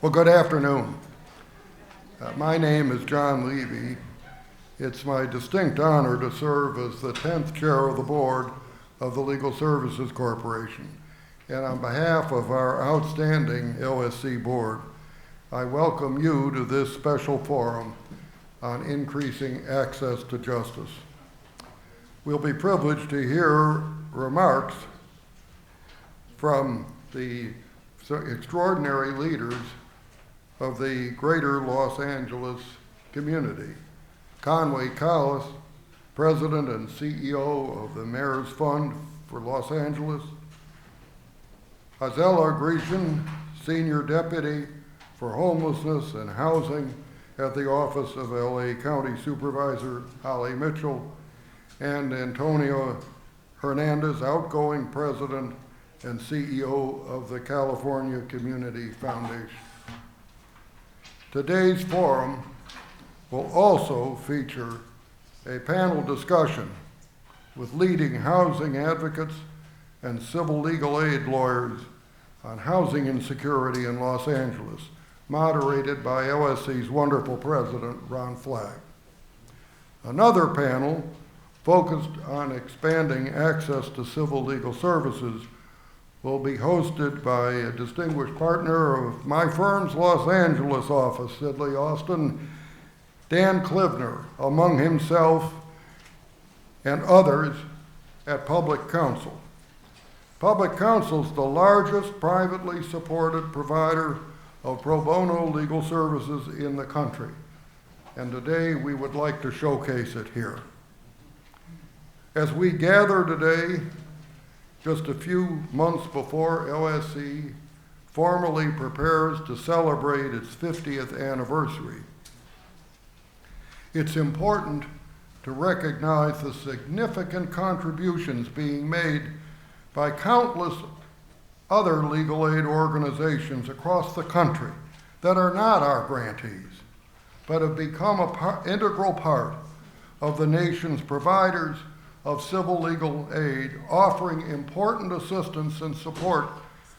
Well, good afternoon. My name is John Levy. It's my distinct honor to serve as the 10th chair of the board of the Legal Services Corporation. And on behalf of our outstanding LSC board, I welcome you to this special forum on increasing access to justice. We'll be privileged to hear remarks from the extraordinary leaders of the greater Los Angeles community. Conway Collis, President and CEO of the Mayor's Fund for Los Angeles. Azela Grecian, Senior Deputy for Homelessness and Housing at the Office of LA County Supervisor Holly Mitchell, and Antonio Hernandez, outgoing President and CEO of the California Community Foundation. Today's forum will also feature a panel discussion with leading housing advocates and civil legal aid lawyers on housing insecurity in Los Angeles, moderated by LSC's wonderful president, Ron Flagg. Another panel focused on expanding access to civil legal services will be hosted by a distinguished partner of my firm's Los Angeles office, Sidley Austin, Dan Klivner, among himself and others at Public Counsel. Public Counsel is the largest privately supported provider of pro bono legal services in the country, and today we would like to showcase it here. As we gather today, just a few months before LSC formally prepares to celebrate its 50th anniversary, it's important to recognize the significant contributions being made by countless other legal aid organizations across the country that are not our grantees, but have become an integral part of the nation's providers of civil legal aid, offering important assistance and support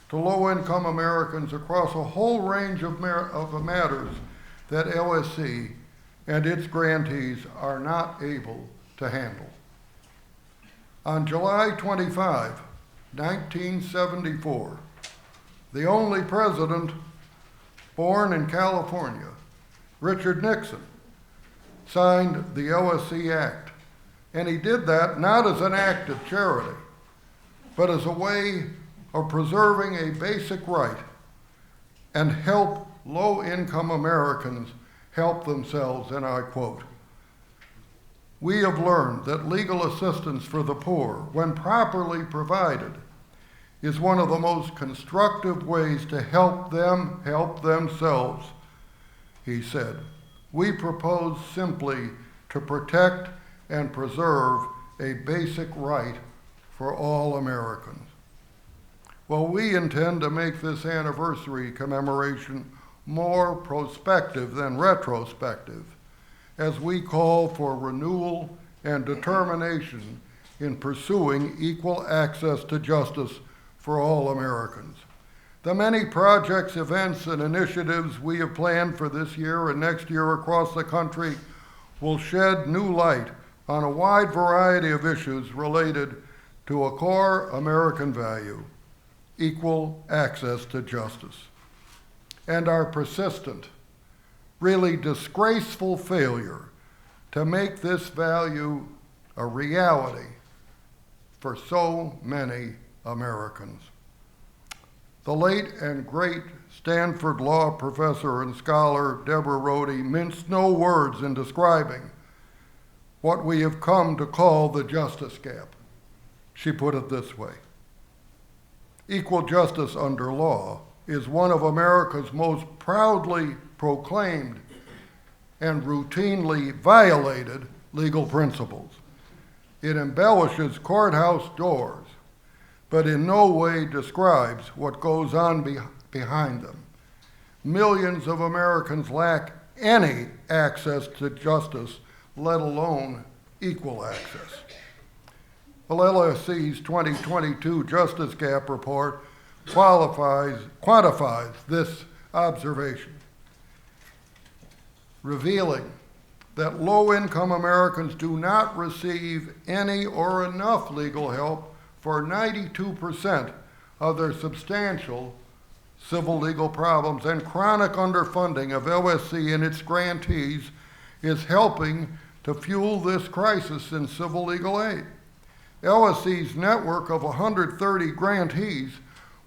to low-income Americans across a whole range of matters that LSC and its grantees are not able to handle. On July 25, 1974, the only president born in California, Richard Nixon, signed the LSC Act. And he did that not as an act of charity, but as a way of preserving a basic right and help low-income Americans help themselves, and I quote, "We have learned that legal assistance for the poor, when properly provided, is one of the most constructive ways to help them help themselves," he said. "We propose simply to protect and preserve a basic right for all Americans." Well, we intend to make this anniversary commemoration more prospective than retrospective, as we call for renewal and determination in pursuing equal access to justice for all Americans. The many projects, events, and initiatives we have planned for this year and next year across the country will shed new light on a wide variety of issues related to a core American value, equal access to justice. And our persistent, really disgraceful failure to make this value a reality for so many Americans. The late and great Stanford law professor and scholar Deborah Rhodey minced no words in describing what we have come to call the justice gap. She put it this way: equal justice under law is one of America's most proudly proclaimed and routinely violated legal principles. It embellishes courthouse doors, but in no way describes what goes on behind them. Millions of Americans lack any access to justice, let alone equal access. Well, LSC's 2022 Justice Gap Report quantifies this observation revealing that low-income Americans do not receive any or enough legal help for 92% of their substantial civil legal problems, and chronic underfunding of LSC and its grantees is helping to fuel this crisis in civil legal aid. LSC's network of 130 grantees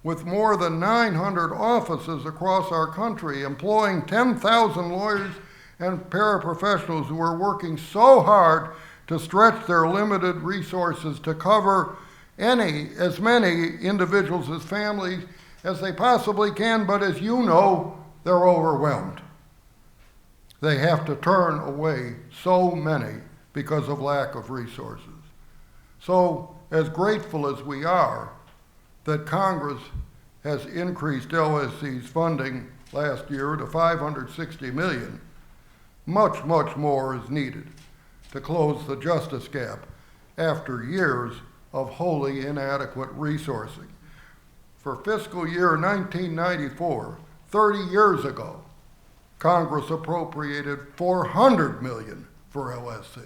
with more than 900 offices across our country, employing 10,000 lawyers and paraprofessionals who are working so hard to stretch their limited resources to cover as many individuals as families as they possibly can, but as you know, they're overwhelmed. They have to turn away so many because of lack of resources. So, as grateful as we are that Congress has increased LSC's funding last year to $560 million, much, much more is needed to close the justice gap after years of wholly inadequate resourcing. For fiscal year 1994, 30 years ago, Congress appropriated $400 million for LSC.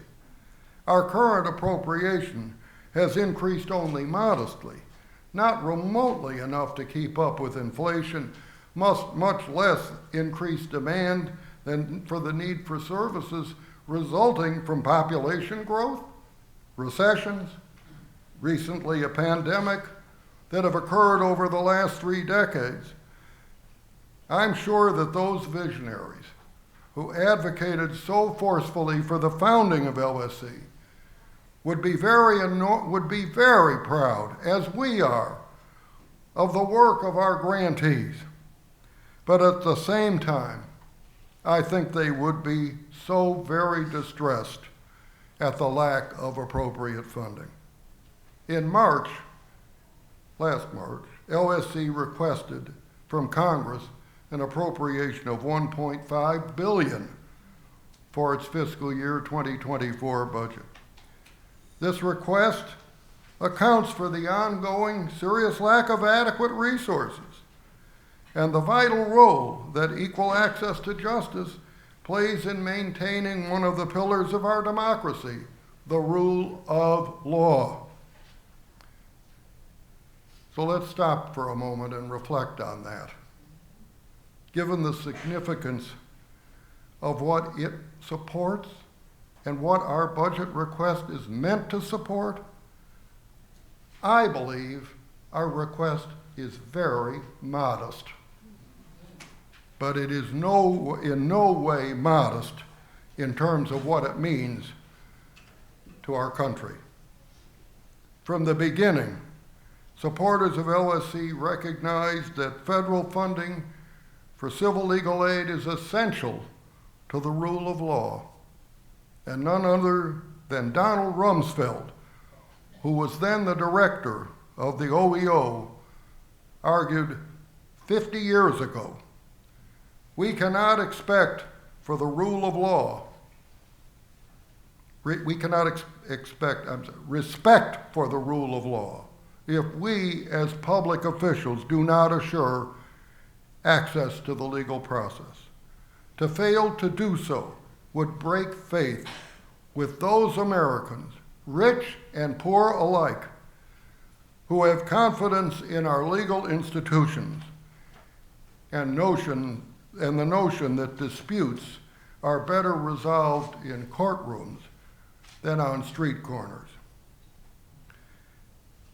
Our current appropriation has increased only modestly, not remotely enough to keep up with inflation, much less increased demand than for the need for services resulting from population growth, recessions, recently a pandemic that have occurred over the last 3 decades. I'm sure that those visionaries who advocated so forcefully for the founding of LSC would be very proud, as we are, of the work of our grantees. But at the same time, I think they would be so very distressed at the lack of appropriate funding. In last March, LSC requested from Congress an appropriation of $1.5 billion for its fiscal year 2024 budget. This request accounts for the ongoing serious lack of adequate resources and the vital role that equal access to justice plays in maintaining one of the pillars of our democracy, the rule of law. So let's stop for a moment and reflect on that. Given the significance of what it supports and what our budget request is meant to support, I believe our request is very modest. But it is in no way modest in terms of what it means to our country. From the beginning, supporters of LSC recognized that federal funding for civil legal aid is essential to the rule of law, and none other than Donald Rumsfeld, who was then the director of the OEO, argued 50 years ago, we cannot expect for the rule of law, we cannot expect respect for the rule of law if we as public officials do not assure access to the legal process. To fail to do so would break faith with those Americans, rich and poor alike, who have confidence in our legal institutions and the notion that disputes are better resolved in courtrooms than on street corners.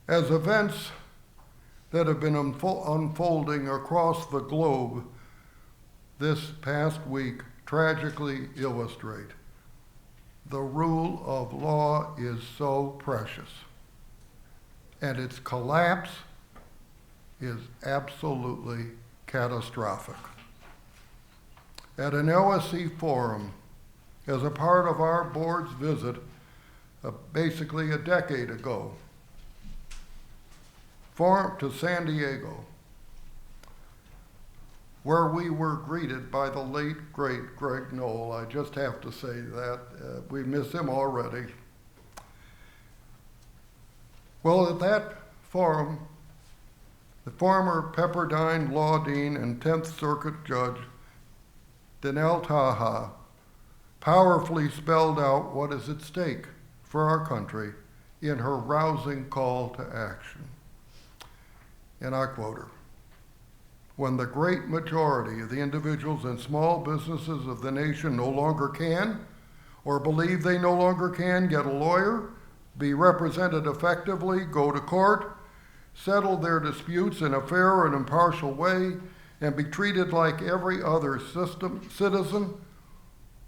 As events that have been unfolding across the globe this past week tragically illustrate, the rule of law is so precious, and its collapse is absolutely catastrophic. At an LSC forum, as a part of our board's visit basically a decade ago, to San Diego, where we were greeted by the late, great Greg Knoll. I just have to say that. We miss him already. Well, at that forum, the former Pepperdine Law Dean and 10th Circuit Judge, Danelle Taha, powerfully spelled out what is at stake for our country in her rousing call to action. And I quote her: "When the great majority of the individuals and small businesses of the nation no longer can, or believe they no longer can, get a lawyer, be represented effectively, go to court, settle their disputes in a fair and impartial way, and be treated like every other citizen,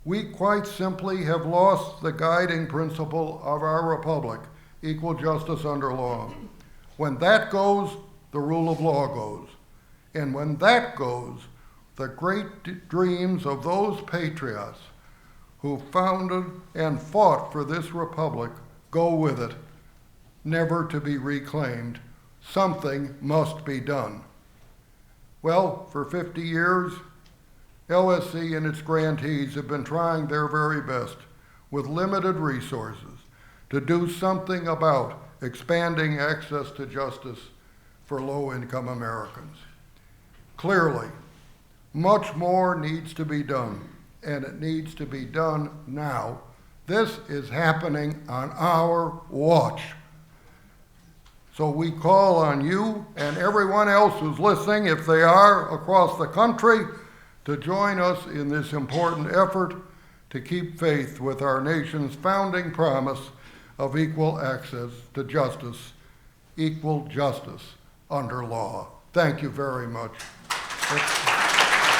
we quite simply have lost the guiding principle of our republic, equal justice under law. When that goes, the rule of law goes. And when that goes, the great dreams of those patriots who founded and fought for this republic go with it, never to be reclaimed. Something must be done." Well, for 50 years, LSC and its grantees have been trying their very best with limited resources to do something about expanding access to justice for low-income Americans. Clearly, much more needs to be done, and it needs to be done now. This is happening on our watch. So we call on you and everyone else who's listening, if they are across the country, to join us in this important effort to keep faith with our nation's founding promise of equal access to justice, equal justice under law. Thank you very much.